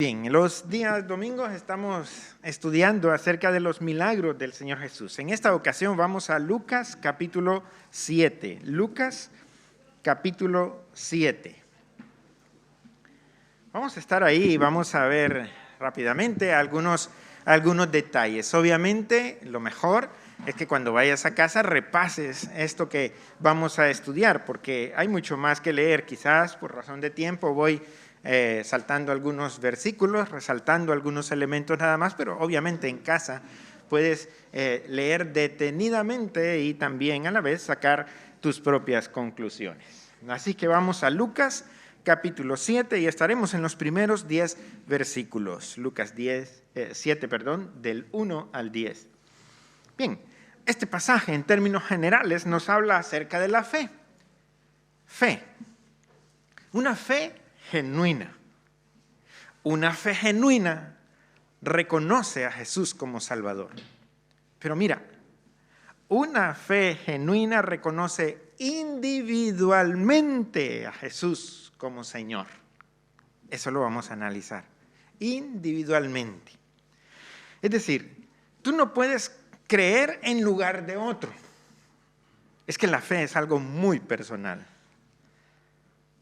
Bien, los días domingos estamos estudiando acerca de los milagros del Señor Jesús. En esta ocasión vamos a Lucas capítulo 7. Lucas capítulo 7. Vamos a estar ahí y vamos a ver rápidamente algunos detalles. Obviamente, lo mejor es que cuando vayas a casa repases esto que vamos a estudiar, porque hay mucho más que leer. Quizás por razón de tiempo voy saltando algunos versículos, resaltando algunos elementos nada más, pero obviamente en casa puedes leer detenidamente y también a la vez sacar tus propias conclusiones. Así que vamos a Lucas capítulo 7 y estaremos en los primeros 10 versículos. Lucas 7, del 1 al 10. Bien, este pasaje en términos generales nos habla acerca de la fe. Fe. Una fe genuina. Una fe genuina reconoce a Jesús como Salvador. Pero mira, una fe genuina reconoce individualmente a Jesús como Señor. Eso lo vamos a analizar. Individualmente. Es decir, tú no puedes creer en lugar de otro. Es que la fe es algo muy personal.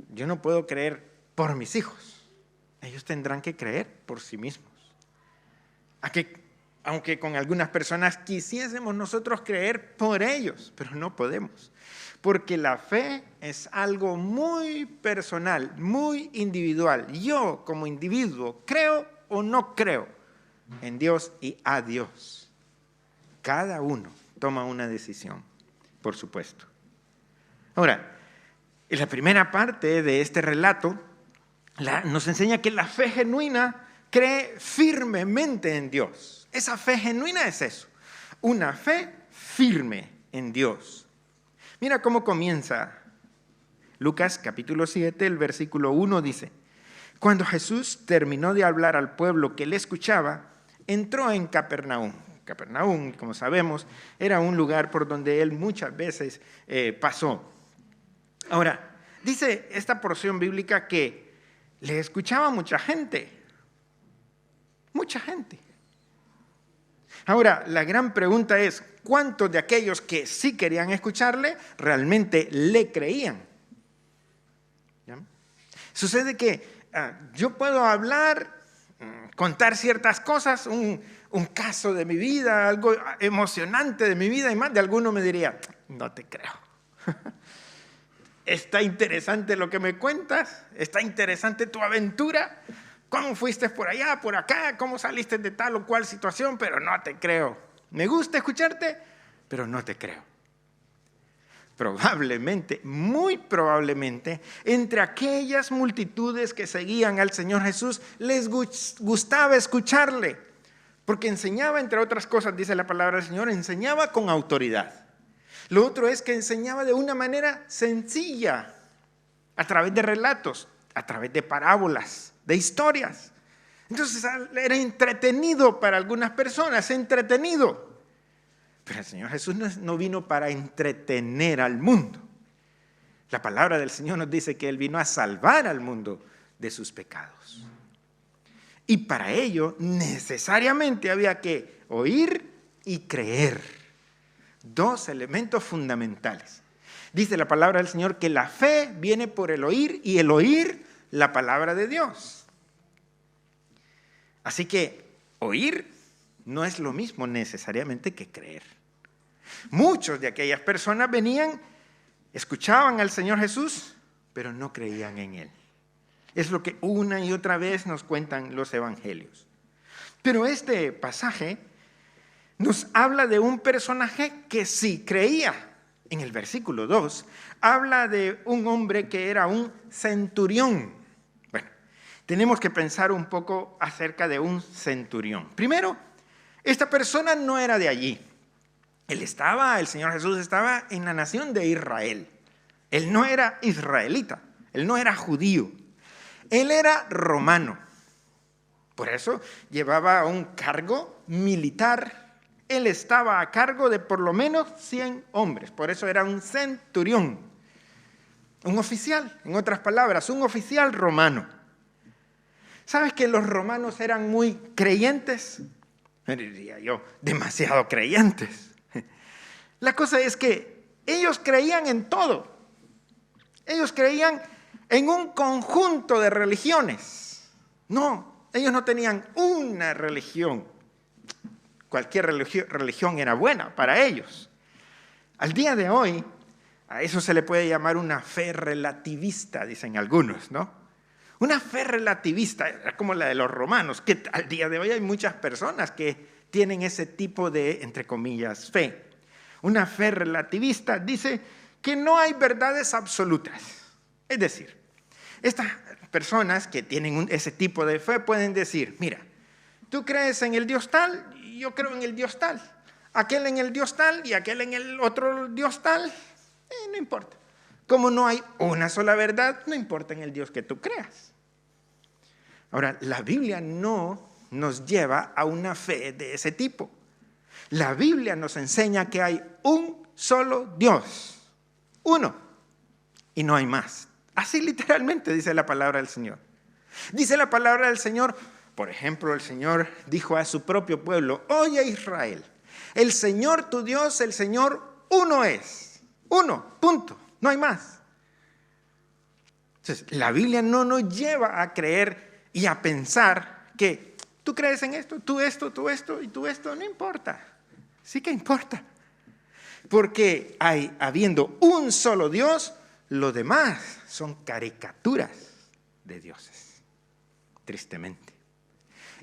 Yo no puedo creer por mis hijos. Ellos tendrán que creer por sí mismos. Aunque con algunas personas quisiésemos nosotros creer por ellos, pero no podemos. Porque la fe es algo muy personal, muy individual. Yo como individuo creo o no creo en Dios y a Dios. Cada uno toma una decisión, por supuesto. Ahora, en la primera parte de este relato nos enseña que la fe genuina cree firmemente en Dios. Esa fe genuina es eso, una fe firme en Dios. Mira cómo comienza Lucas capítulo 7, el versículo 1 dice: Cuando Jesús terminó de hablar al pueblo que le escuchaba, entró en Capernaum. Capernaum, como sabemos, era un lugar por donde él muchas veces pasó. Ahora, dice esta porción bíblica que le escuchaba mucha gente. Mucha gente. Ahora, la gran pregunta es, ¿cuántos de aquellos que sí querían escucharle realmente le creían? ¿Ya? Sucede que yo puedo hablar, contar ciertas cosas, un caso de mi vida, algo emocionante de mi vida, y más de alguno me diría, no te creo. Está interesante lo que me cuentas, está interesante tu aventura, cómo fuiste por allá, por acá, cómo saliste de tal o cual situación, pero no te creo. Me gusta escucharte, pero no te creo. Probablemente, muy probablemente, entre aquellas multitudes que seguían al Señor Jesús, les gustaba escucharle, porque enseñaba, entre otras cosas, dice la palabra del Señor, enseñaba con autoridad. Lo otro es que enseñaba de una manera sencilla, a través de relatos, a través de parábolas, de historias. Entonces era entretenido para algunas personas, entretenido. Pero el Señor Jesús no vino para entretener al mundo. La palabra del Señor nos dice que Él vino a salvar al mundo de sus pecados. Y para ello necesariamente había que oír y creer. Dos elementos fundamentales. Dice la palabra del Señor que la fe viene por el oír y el oír la palabra de Dios. Así que oír no es lo mismo necesariamente que creer. Muchos de aquellas personas venían, escuchaban al Señor Jesús, pero no creían en Él. Es lo que una y otra vez nos cuentan los evangelios. Pero este pasaje nos habla de un personaje que sí creía. En el versículo 2 habla de un hombre que era un centurión. Bueno, tenemos que pensar un poco acerca de un centurión. Primero, esta persona no era de allí. El Señor Jesús estaba en la nación de Israel. Él no era israelita, él no era judío, él era romano. Por eso llevaba un cargo militar. Él estaba a cargo de por lo menos 100 hombres, por eso era un centurión, un oficial, en otras palabras, un oficial romano. ¿Sabes que los romanos eran muy creyentes? Diría yo, demasiado creyentes. La cosa es que ellos creían en todo. Ellos creían en un conjunto de religiones. No, ellos no tenían una religión. Cualquier religión era buena para ellos. Al día de hoy, a eso se le puede llamar una fe relativista, dicen algunos, ¿no? Una fe relativista, como la de los romanos, que al día de hoy hay muchas personas que tienen ese tipo de, entre comillas, fe. Una fe relativista dice que no hay verdades absolutas. Es decir, estas personas que tienen ese tipo de fe pueden decir, mira, tú crees en el Dios tal, y yo creo en el Dios tal. Aquel en el Dios tal y aquel en el otro Dios tal, no importa. Como no hay una sola verdad, no importa en el Dios que tú creas. Ahora, la Biblia no nos lleva a una fe de ese tipo. La Biblia nos enseña que hay un solo Dios, uno, y no hay más. Así literalmente dice la palabra del Señor. Dice la palabra del Señor, por ejemplo, el Señor dijo a su propio pueblo, oye Israel, el Señor tu Dios, el Señor uno es, uno, punto, no hay más. Entonces, la Biblia no nos lleva a creer y a pensar que tú crees en esto, tú esto y tú esto, no importa. Sí que importa. Porque habiendo un solo Dios, lo demás son caricaturas de dioses. Tristemente.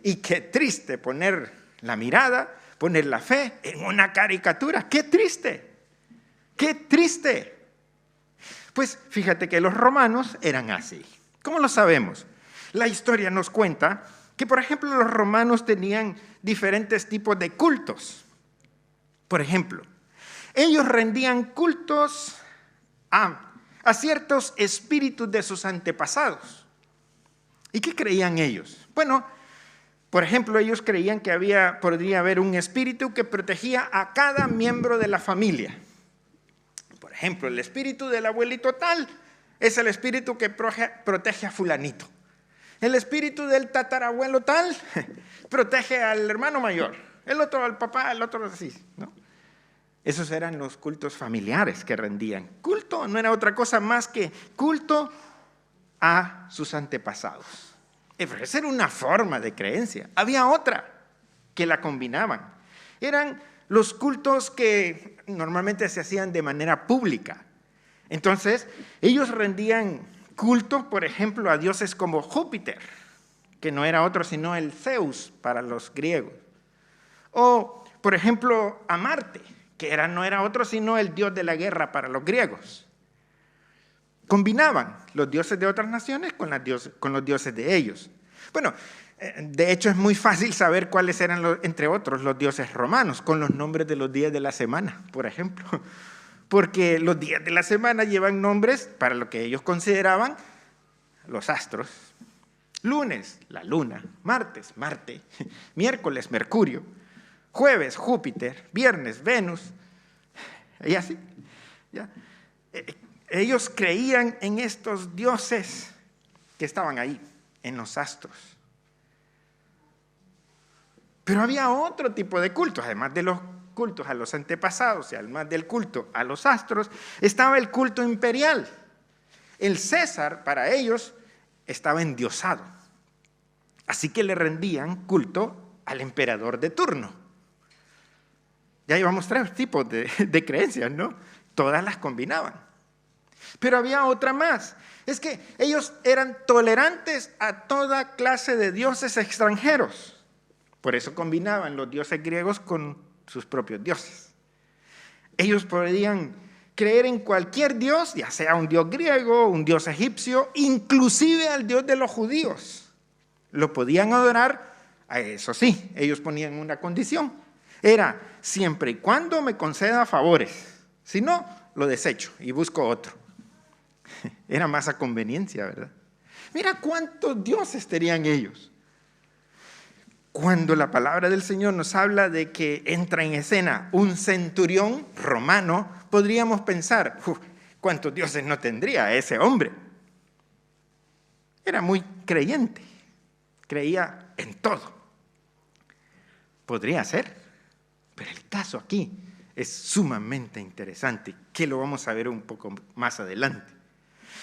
Y qué triste poner la mirada, poner la fe en una caricatura. ¡Qué triste! ¡Qué triste! Pues fíjate que los romanos eran así. ¿Cómo lo sabemos? La historia nos cuenta que, por ejemplo, los romanos tenían diferentes tipos de cultos. Por ejemplo, ellos rendían cultos a ciertos espíritus de sus antepasados. ¿Y qué creían ellos? Bueno, por ejemplo, ellos creían que podría haber un espíritu que protegía a cada miembro de la familia. Por ejemplo, el espíritu del abuelito tal es el espíritu que protege a fulanito. El espíritu del tatarabuelo tal protege al hermano mayor. El otro al papá, el otro así, ¿no? Esos eran los cultos familiares que rendían. Culto no era otra cosa más que culto a sus antepasados. Esa era una forma de creencia. Había otra que la combinaban. Eran los cultos que normalmente se hacían de manera pública. Entonces, ellos rendían culto, por ejemplo, a dioses como Júpiter, que no era otro sino el Zeus para los griegos. O, por ejemplo, a Marte, que no era otro sino el dios de la guerra para los griegos. Combinaban los dioses de otras naciones con los dioses de ellos. Bueno, de hecho es muy fácil saber cuáles eran, entre otros, los dioses romanos, con los nombres de los días de la semana, por ejemplo. Porque los días de la semana llevan nombres para lo que ellos consideraban los astros. Lunes, la luna. Martes, Marte. Miércoles, Mercurio. Jueves, Júpiter. Viernes, Venus. Y así. ¿Ya? Ellos creían en estos dioses que estaban ahí, en los astros. Pero había otro tipo de cultos, además de los cultos a los antepasados y además del culto a los astros, estaba el culto imperial. El César, para ellos, estaba endiosado. Así que le rendían culto al emperador de turno. Ya llevamos 3 tipos de creencias, ¿no? Todas las combinaban. Pero había otra más. Es que ellos eran tolerantes a toda clase de dioses extranjeros. Por eso combinaban los dioses griegos con sus propios dioses. Ellos podían creer en cualquier dios, ya sea un dios griego, un dios egipcio, inclusive al dios de los judíos. Lo podían adorar, eso sí, ellos ponían una condición. Era siempre y cuando me conceda favores. Si no, lo desecho y busco otro. Era más a conveniencia, ¿verdad? Mira cuántos dioses tenían ellos. Cuando la palabra del Señor nos habla de que entra en escena un centurión romano, podríamos pensar, ¿cuántos dioses no tendría ese hombre? Era muy creyente. creía en todo. Podría ser, pero el caso aquí es sumamente interesante, que lo vamos a ver un poco más adelante.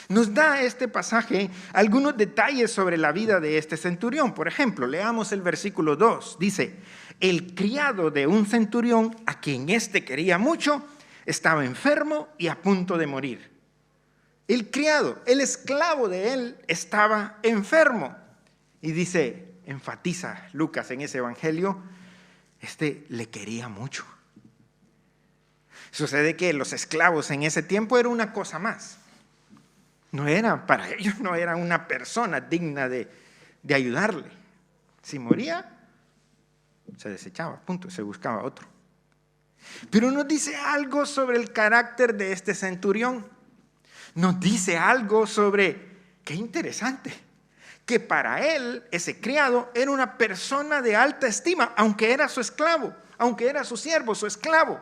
Nos da este pasaje algunos detalles sobre la vida de este centurión. Por ejemplo, leamos el versículo 2. Dice, el criado de un centurión, a quien éste quería mucho, estaba enfermo y a punto de morir. El criado, el esclavo de él, estaba enfermo. Y dice, enfatiza Lucas en ese evangelio, le quería mucho. Sucede que los esclavos en ese tiempo era una cosa más. No era, para ellos no era una persona digna de ayudarle. Si moría, se desechaba, punto, se buscaba otro. Pero nos dice algo sobre el carácter de este centurión. Nos dice algo sobre, qué interesante, que para él, ese criado, era una persona de alta estima, aunque era su esclavo, aunque era su siervo, su esclavo.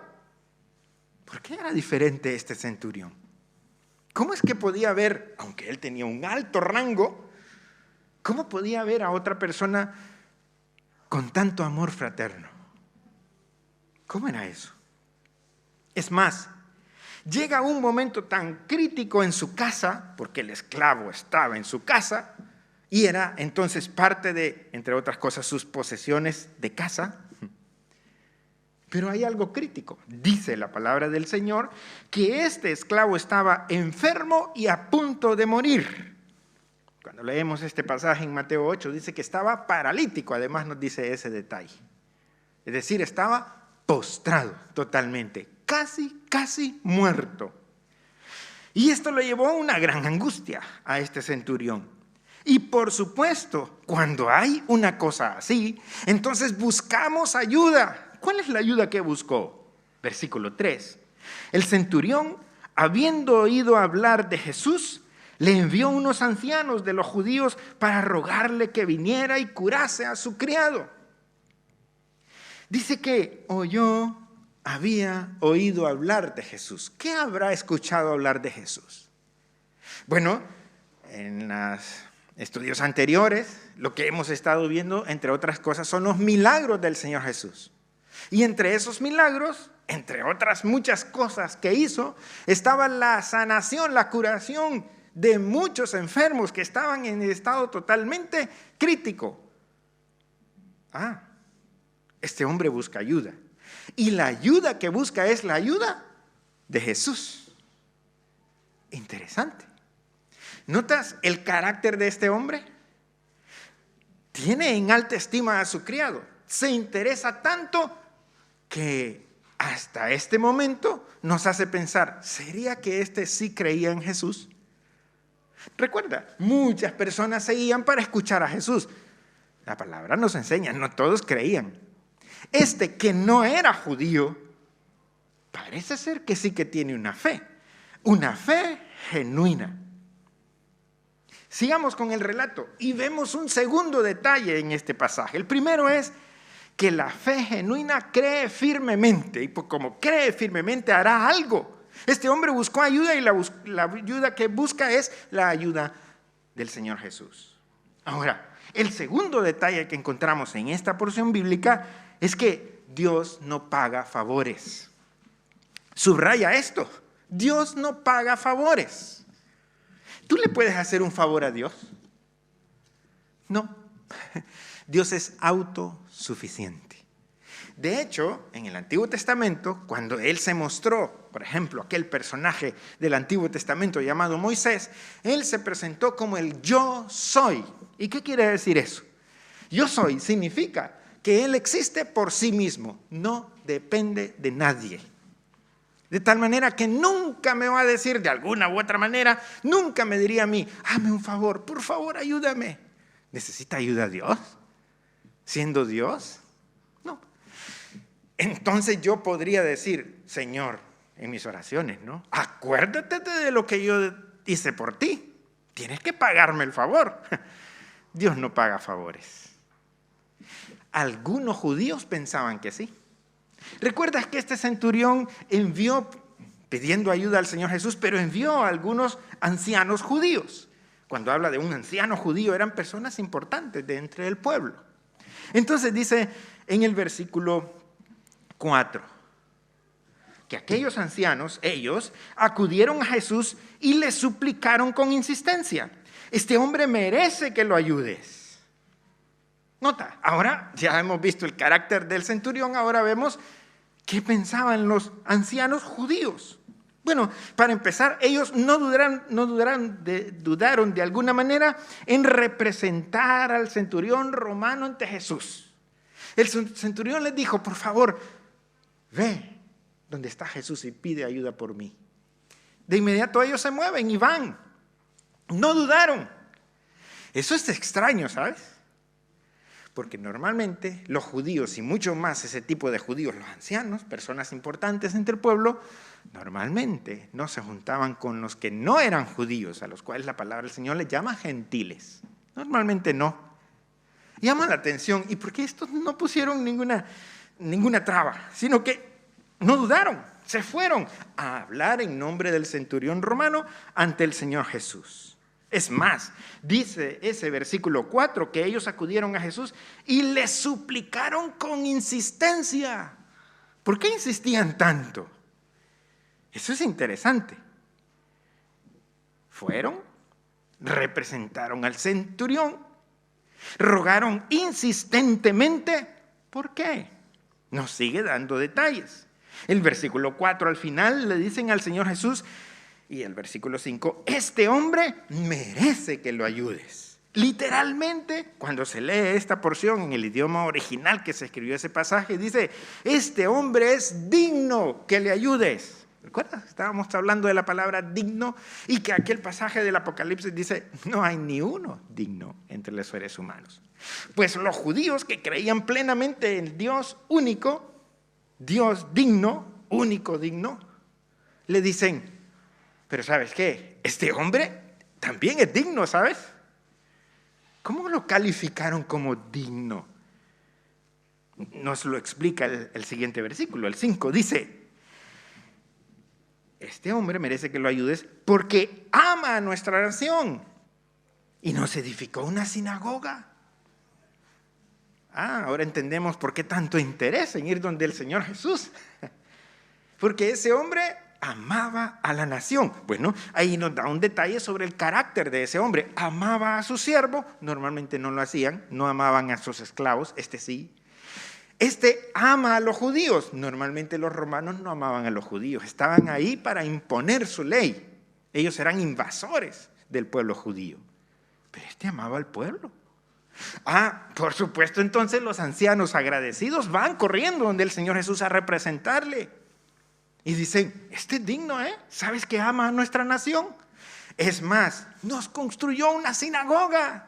¿Por qué era diferente este centurión? ¿Cómo es que podía ver, aunque él tenía un alto rango, cómo podía ver a otra persona con tanto amor fraterno? ¿Cómo era eso? Es más, llega un momento tan crítico en su casa, porque el esclavo estaba en su casa, y era entonces parte de, entre otras cosas, sus posesiones de casa. Pero hay algo crítico. Dice la palabra del Señor que este esclavo estaba enfermo y a punto de morir. Cuando leemos este pasaje en Mateo 8, dice que estaba paralítico. Además nos dice ese detalle. Es decir, estaba postrado totalmente, casi muerto. Y esto lo llevó a una gran angustia a este centurión. Y por supuesto, cuando hay una cosa así, entonces buscamos ayuda. ¿Cuál es la ayuda que buscó? Versículo 3. El centurión, habiendo oído hablar de Jesús, le envió unos ancianos de los judíos para rogarle que viniera y curase a su criado. Dice que había oído hablar de Jesús. ¿Qué habrá escuchado hablar de Jesús? Bueno, en los estudios anteriores, lo que hemos estado viendo, entre otras cosas, son los milagros del Señor Jesús. Y entre esos milagros, entre otras muchas cosas que hizo, estaba la sanación, la curación de muchos enfermos que estaban en estado totalmente crítico. Este hombre busca ayuda. Y la ayuda que busca es la ayuda de Jesús. Interesante. ¿Notas el carácter de este hombre? Tiene en alta estima a su criado. Se interesa tanto que hasta este momento nos hace pensar, ¿sería que este sí creía en Jesús? Recuerda, muchas personas seguían para escuchar a Jesús. La palabra nos enseña, no todos creían. Este que no era judío, parece ser que sí que tiene una fe genuina. Sigamos con el relato y vemos un segundo detalle en este pasaje. El primero es que la fe genuina cree firmemente, y como cree firmemente hará algo. Este hombre buscó ayuda y la ayuda que busca es la ayuda del Señor Jesús. Ahora, el segundo detalle que encontramos en esta porción bíblica es que Dios no paga favores. Subraya esto, Dios no paga favores. ¿Tú le puedes hacer un favor a Dios? No. Dios es autosuficiente. De hecho, en el Antiguo Testamento, cuando Él se mostró, por ejemplo, aquel personaje del Antiguo Testamento llamado Moisés, Él se presentó como el yo soy. ¿Y qué quiere decir eso? Yo soy significa que Él existe por sí mismo, no depende de nadie. De tal manera que nunca me va a decir de alguna u otra manera, nunca me diría a mí, hazme un favor, por favor, ayúdame. ¿Necesita ayuda a Dios? ¿Siendo Dios? No. Entonces yo podría decir, Señor, en mis oraciones, ¿no? Acuérdate de lo que yo hice por ti. Tienes que pagarme el favor. Dios no paga favores. Algunos judíos pensaban que sí. ¿Recuerdas que este centurión envió, pidiendo ayuda al Señor Jesús, pero envió a algunos ancianos judíos? Cuando habla de un anciano judío, eran personas importantes de entre el pueblo. Entonces dice en el versículo 4, que aquellos ancianos, ellos, acudieron a Jesús y le suplicaron con insistencia: este hombre merece que lo ayudes. Nota, ahora ya hemos visto el carácter del centurión, ahora vemos qué pensaban los ancianos judíos. Bueno, para empezar, ellos no dudaron de alguna manera en representar al centurión romano ante Jesús. El centurión les dijo: por favor, ve donde está Jesús y pide ayuda por mí. De inmediato ellos se mueven y van. No dudaron. Eso es extraño, ¿sabes? Porque normalmente los judíos, y mucho más ese tipo de judíos, los ancianos, personas importantes entre el pueblo, normalmente no se juntaban con los que no eran judíos, a los cuales la palabra del Señor les llama gentiles. Normalmente no. Llama la atención. ¿Y por qué estos no pusieron ninguna traba? Sino que no dudaron, se fueron a hablar en nombre del centurión romano ante el Señor Jesús. Es más, dice ese versículo 4 que ellos acudieron a Jesús y le suplicaron con insistencia. ¿Por qué insistían tanto? Eso es interesante. Fueron, representaron al centurión, rogaron insistentemente. ¿Por qué? Nos sigue dando detalles. El versículo 4 al final le dicen al Señor Jesús, y el versículo 5, este hombre merece que lo ayudes. Literalmente, cuando se lee esta porción en el idioma original que se escribió ese pasaje, dice: este hombre es digno que le ayudes. ¿Recuerdas? Estábamos hablando de la palabra digno y que aquel pasaje del Apocalipsis dice: no hay ni uno digno entre los seres humanos. Pues los judíos que creían plenamente en Dios único, Dios digno, único digno, le dicen: pero ¿sabes qué? Este hombre también es digno, ¿sabes? ¿Cómo lo calificaron como digno? Nos lo explica el siguiente versículo, el 5, dice: este hombre merece que lo ayudes porque ama a nuestra nación y nos edificó una sinagoga. Ahora entendemos por qué tanto interés en ir donde el Señor Jesús. Porque ese hombre amaba a la nación. Bueno, ahí nos da un detalle sobre el carácter de ese hombre. Amaba a su siervo, normalmente no lo hacían, no amaban a sus esclavos, este sí. Este ama a los judíos, normalmente los romanos no amaban a los judíos, estaban ahí para imponer su ley. Ellos eran invasores del pueblo judío, pero este amaba al pueblo. Por supuesto, entonces los ancianos agradecidos van corriendo donde el Señor Jesús a representarle. Y dicen: este es digno, ¿eh? ¿Sabes que ama a nuestra nación? Es más, nos construyó una sinagoga.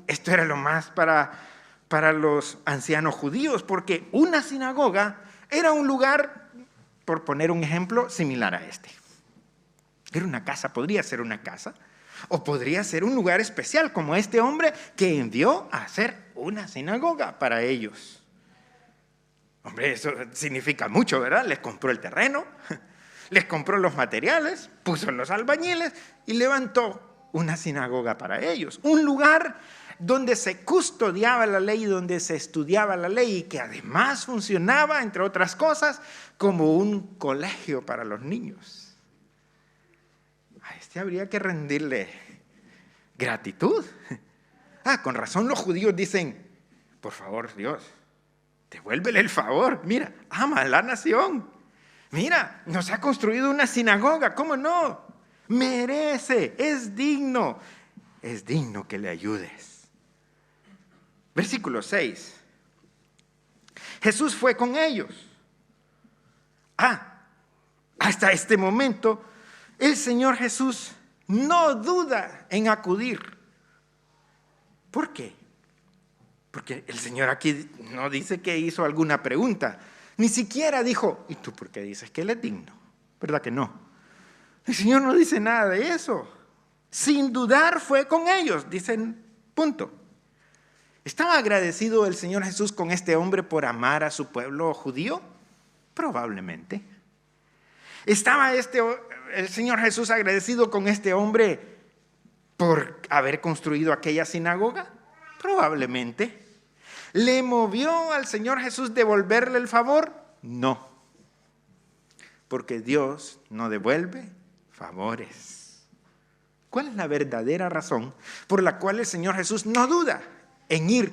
Esto era lo más para los ancianos judíos, porque una sinagoga era un lugar, por poner un ejemplo, similar a este. Era una casa, podría ser una casa, o podría ser un lugar especial, como este hombre que envió a hacer una sinagoga para ellos. Hombre, eso significa mucho, ¿verdad? Les compró el terreno, les compró los materiales, puso los albañiles y levantó una sinagoga para ellos. Un lugar donde se custodiaba la ley, donde se estudiaba la ley y que además funcionaba, entre otras cosas, como un colegio para los niños. A este habría que rendirle gratitud. Con razón los judíos dicen: por favor, Dios, devuélvele el favor. Mira, ama a la nación. Mira, nos ha construido una sinagoga. ¿Cómo no? Merece, es digno que le ayudes. Versículo 6. Jesús fue con ellos. Hasta este momento, el Señor Jesús no duda en acudir. ¿Por qué? Porque el Señor aquí no dice que hizo alguna pregunta. Ni siquiera dijo: ¿y tú por qué dices que Él es digno? ¿Verdad que no? El Señor no dice nada de eso. Sin dudar fue con ellos, dicen, punto. ¿Estaba agradecido el Señor Jesús con este hombre por amar a su pueblo judío? Probablemente. ¿Estaba el Señor Jesús agradecido con este hombre ¿Por haber construido aquella sinagoga? Probablemente. ¿Le movió al Señor Jesús devolverle el favor? No. Porque Dios no devuelve favores. ¿Cuál es la verdadera razón por la cual el Señor Jesús no duda en ir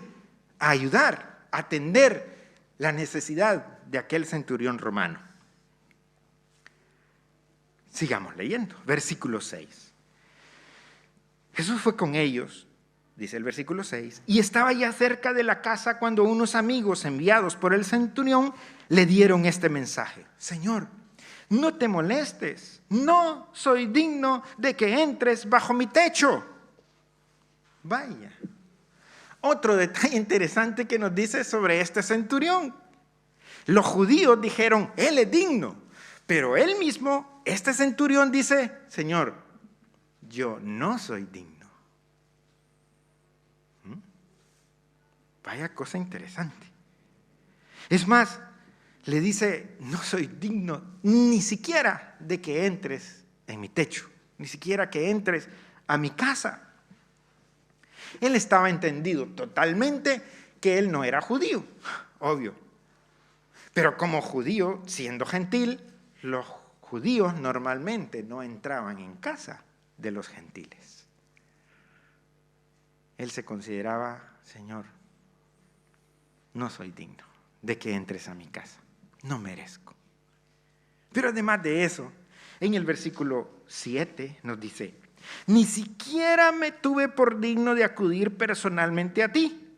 a ayudar, a atender la necesidad de aquel centurión romano? Sigamos leyendo, versículo 6. Jesús fue con ellos, dice el versículo 6, y estaba ya cerca de la casa cuando unos amigos enviados por el centurión le dieron este mensaje: Señor, no te molestes, no soy digno de que entres bajo mi techo. Vaya. Otro detalle interesante que nos dice sobre este centurión. Los judíos dijeron, él es digno, pero él mismo, este centurión dice, Señor, yo no soy digno. Vaya cosa interesante. Es más, le dice, no soy digno ni siquiera de que entres en mi techo, ni siquiera que entres a mi casa. Él estaba entendido totalmente que él no era judío, obvio. Pero como judío, siendo gentil, los judíos normalmente no entraban en casa de los gentiles. Él se consideraba, Señor, no soy digno de que entres a mi casa. No merezco. Pero además de eso, en el versículo 7 nos dice, ni siquiera me tuve por digno de acudir personalmente a ti.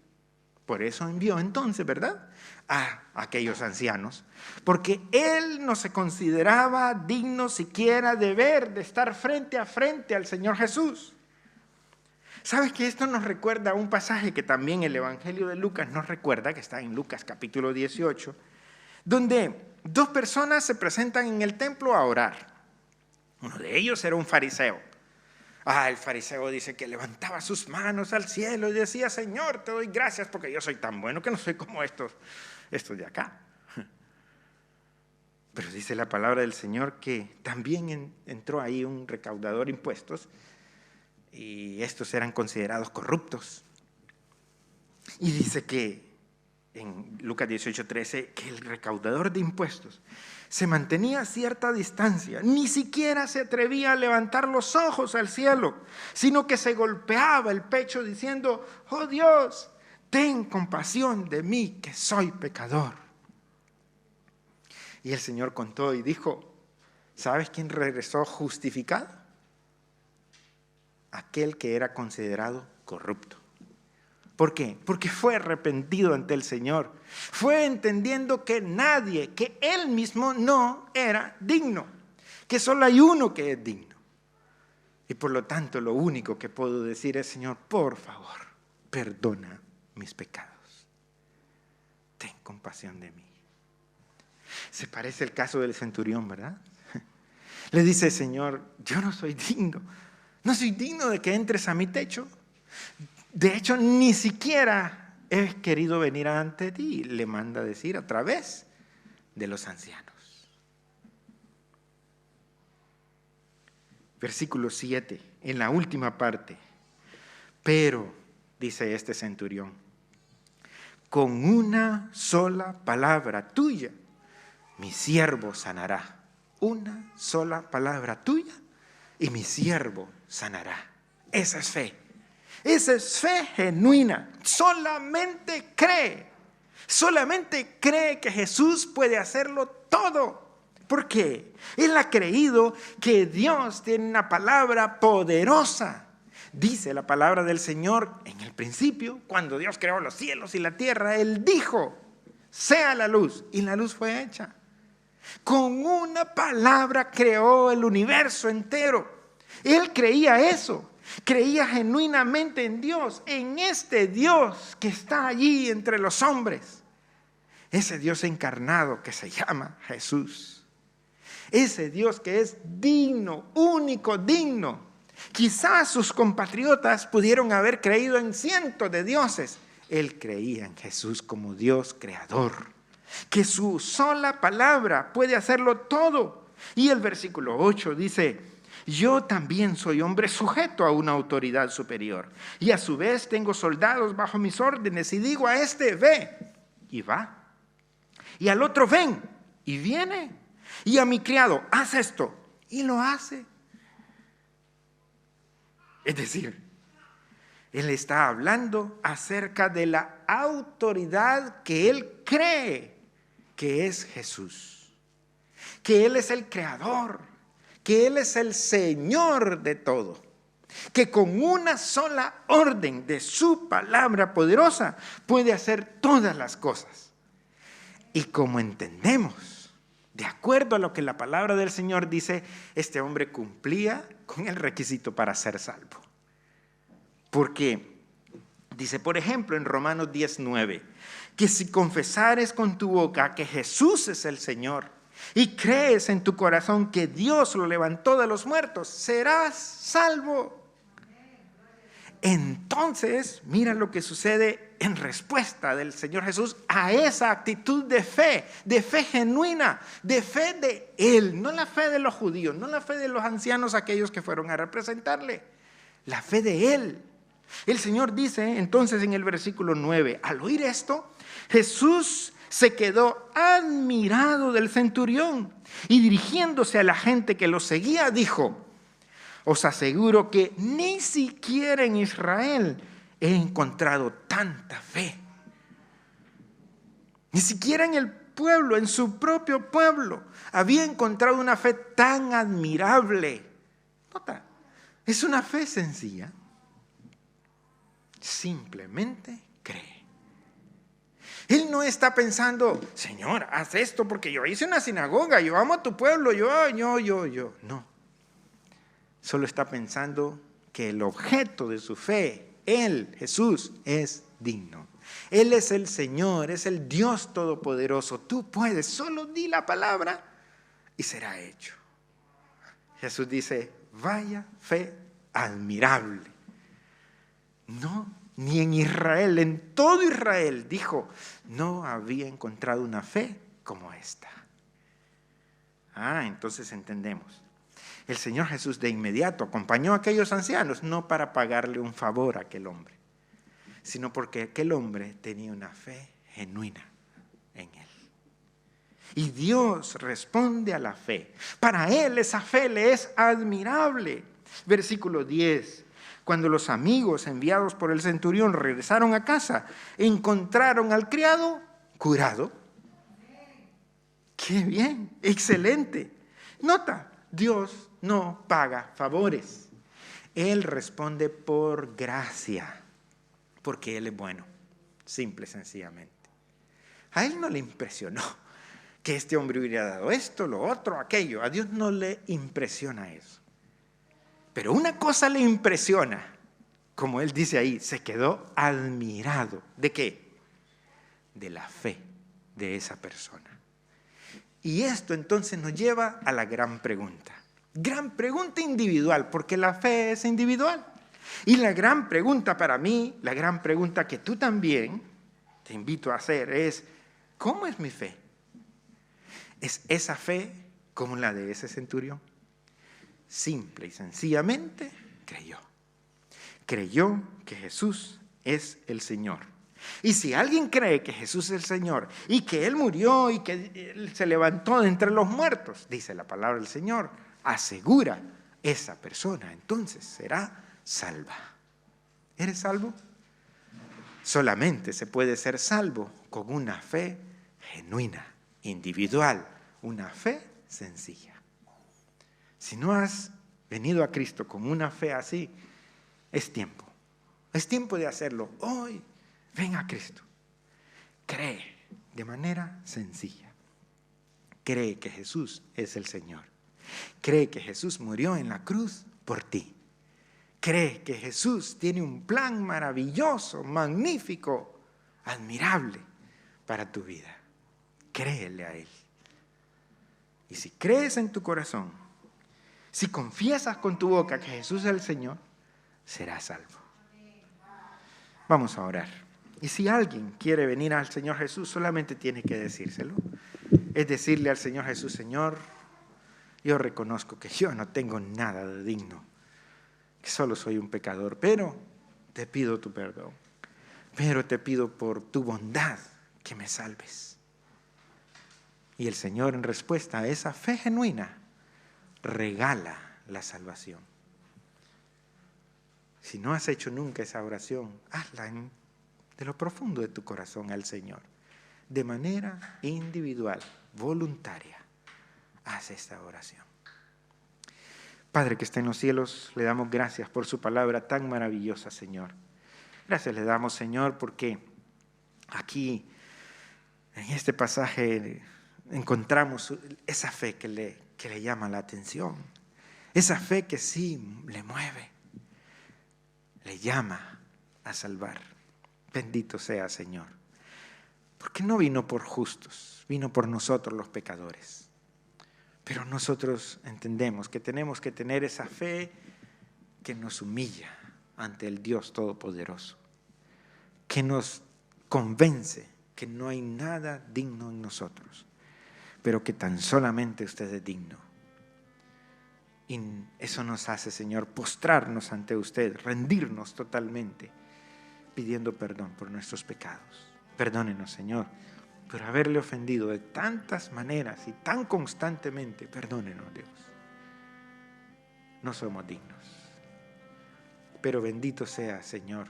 Por eso envió entonces, ¿verdad?, a aquellos ancianos, porque él no se consideraba digno siquiera de estar frente a frente al Señor Jesús. ¿Sabes que esto nos recuerda a un pasaje que también el Evangelio de Lucas nos recuerda, que está en Lucas capítulo 18, donde dos personas se presentan en el templo a orar? Uno de ellos era un fariseo. El fariseo dice que levantaba sus manos al cielo y decía, Señor, te doy gracias porque yo soy tan bueno que no soy como estos de acá. Pero dice la palabra del Señor que también entró ahí un recaudador de impuestos y estos eran considerados corruptos. Y dice que en Lucas 18:13 que el recaudador de impuestos se mantenía a cierta distancia, ni siquiera se atrevía a levantar los ojos al cielo, sino que se golpeaba el pecho diciendo, oh Dios, ten compasión de mí que soy pecador. Y el Señor contó y dijo, ¿sabes quién regresó justificado? Aquel que era considerado corrupto. ¿Por qué? Porque fue arrepentido ante el Señor. Fue entendiendo que nadie, que él mismo no era digno. Que solo hay uno que es digno. Y por lo tanto lo único que puedo decir es, Señor, por favor, perdona mis pecados. Ten compasión de mí. Se parece el caso del centurión, ¿verdad? Le dice, Señor, yo no soy digno. No soy digno de que entres a mi techo. De hecho, ni siquiera he querido venir ante ti, le manda a decir a través de los ancianos. Versículo 7, en la última parte. Pero, dice este centurión, con una sola palabra tuya, mi siervo sanará. Una sola palabra tuya y mi siervo sanará. Esa es fe. Esa es fe genuina. Solamente cree que Jesús puede hacerlo todo. ¿Por qué? Él ha creído que Dios tiene una palabra poderosa. Dice la palabra del Señor en el principio, cuando Dios creó los cielos y la tierra, Él dijo, sea la luz, y la luz fue hecha. Con una palabra creó el universo entero. Él creía eso. Creía genuinamente en Dios, en este Dios que está allí entre los hombres. Ese Dios encarnado que se llama Jesús. Ese Dios que es digno, único, digno. Quizás sus compatriotas pudieron haber creído en cientos de dioses. Él creía en Jesús como Dios creador. Que su sola palabra puede hacerlo todo. Y el versículo 8 dice, Yo también soy hombre sujeto a una autoridad superior. Y a su vez tengo soldados bajo mis órdenes. Y digo a este, ve, y va. Y al otro, ven, y viene. Y a mi criado, haz esto, y lo hace. Es decir, él está hablando acerca de la autoridad que él cree que es Jesús. Que él es el creador, que él es el Señor de todo. Que con una sola orden de su palabra poderosa puede hacer todas las cosas. Y como entendemos, de acuerdo a lo que la palabra del Señor dice, este hombre cumplía con el requisito para ser salvo. Porque dice, por ejemplo, en Romanos 10:9, que si confesares con tu boca que Jesús es el Señor y crees en tu corazón que Dios lo levantó de los muertos, serás salvo. Entonces, mira lo que sucede en respuesta del Señor Jesús a esa actitud de fe genuina, de fe de Él, no la fe de los judíos, no la fe de los ancianos, aquellos que fueron a representarle, la fe de Él. El Señor dice entonces en el versículo 9, al oír esto, Jesús se quedó admirado del centurión y dirigiéndose a la gente que lo seguía, dijo, os aseguro que ni siquiera en Israel he encontrado tanta fe. Ni siquiera en el pueblo, en su propio pueblo, había encontrado una fe tan admirable. Nota, es una fe sencilla. Simplemente cree. Él no está pensando, Señor, haz esto porque yo hice una sinagoga, yo amo a tu pueblo, yo. No. Solo está pensando que el objeto de su fe, Él, Jesús, es digno. Él es el Señor, es el Dios Todopoderoso. Tú puedes, solo di la palabra y será hecho. Jesús dice, vaya fe admirable. No, ni en Israel, en todo Israel, dijo, no había encontrado una fe como esta. Entonces entendemos. El Señor Jesús de inmediato acompañó a aquellos ancianos, no para pagarle un favor a aquel hombre, sino porque aquel hombre tenía una fe genuina en Él. Y Dios responde a la fe. Para Él esa fe le es admirable. Versículo 10. Cuando los amigos enviados por el centurión regresaron a casa, encontraron al criado curado. ¡Qué bien! ¡Excelente! Nota, Dios no paga favores. Él responde por gracia, porque Él es bueno, simple y sencillamente. A Él no le impresionó que este hombre hubiera dado esto, lo otro, aquello. A Dios no le impresiona eso. Pero una cosa le impresiona, como Él dice ahí, se quedó admirado. ¿De qué? De la fe de esa persona. Y esto entonces nos lleva a la gran pregunta. Gran pregunta individual, porque la fe es individual. Y la gran pregunta para mí, la gran pregunta que tú también te invito a hacer es, ¿cómo es mi fe? ¿Es esa fe como la de ese centurión? Simple y sencillamente creyó. Creyó que Jesús es el Señor. Y si alguien cree que Jesús es el Señor y que Él murió y que Él se levantó de entre los muertos, dice la palabra del Señor, asegura esa persona, entonces será salva. ¿Eres salvo? Solamente se puede ser salvo con una fe genuina, individual, una fe sencilla. Si no has venido a Cristo con una fe así, es tiempo de hacerlo hoy. Ven a Cristo. Cree de manera sencilla. Cree que Jesús es el Señor. Cree que Jesús murió en la cruz por ti. Cree que Jesús tiene un plan maravilloso, magnífico, admirable para tu vida. Créele a Él. Y si crees en tu corazón, si confiesas con tu boca que Jesús es el Señor, serás salvo. Vamos a orar. Y si alguien quiere venir al Señor Jesús, solamente tiene que decírselo. Es decirle al Señor Jesús, Señor, Yo reconozco que yo no tengo nada de digno, que solo soy un pecador, pero te pido tu perdón. Pero te pido por tu bondad que me salves. Y el Señor, en respuesta a esa fe genuina, regala la salvación. Si no has hecho nunca esa oración, hazla de lo profundo de tu corazón al Señor. De manera individual, voluntaria, haz esta oración. Padre que está en los cielos, le damos gracias por su palabra tan maravillosa, Señor. Gracias le damos, Señor, porque aquí, en este pasaje, encontramos esa fe que le llama la atención. Esa fe que sí le mueve, le llama a salvar. Bendito sea, Señor. Porque no vino por justos, vino por nosotros los pecadores. Pero nosotros entendemos que tenemos que tener esa fe que nos humilla ante el Dios Todopoderoso, que nos convence que no hay nada digno en nosotros, pero que tan solamente usted es digno. Y eso nos hace, Señor, postrarnos ante usted, rendirnos totalmente, pidiendo perdón por nuestros pecados. Perdónenos, Señor, por haberle ofendido de tantas maneras y tan constantemente. Perdónenos, Dios. No somos dignos. Pero bendito sea, Señor,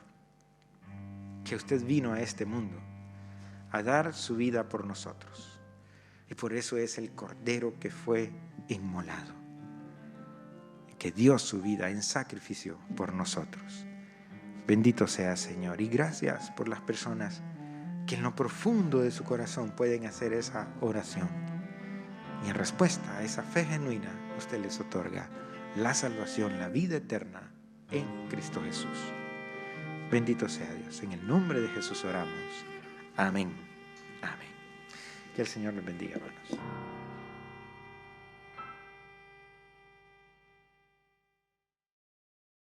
que usted vino a este mundo a dar su vida por nosotros. Y por eso es el Cordero que fue inmolado, que dio su vida en sacrificio por nosotros. Bendito sea, Señor, y gracias por las personas que en lo profundo de su corazón pueden hacer esa oración. Y en respuesta a esa fe genuina, usted les otorga la salvación, la vida eterna en Cristo Jesús. Bendito sea Dios. En el nombre de Jesús oramos. Amén. Amén. Que el Señor les bendiga, hermanos.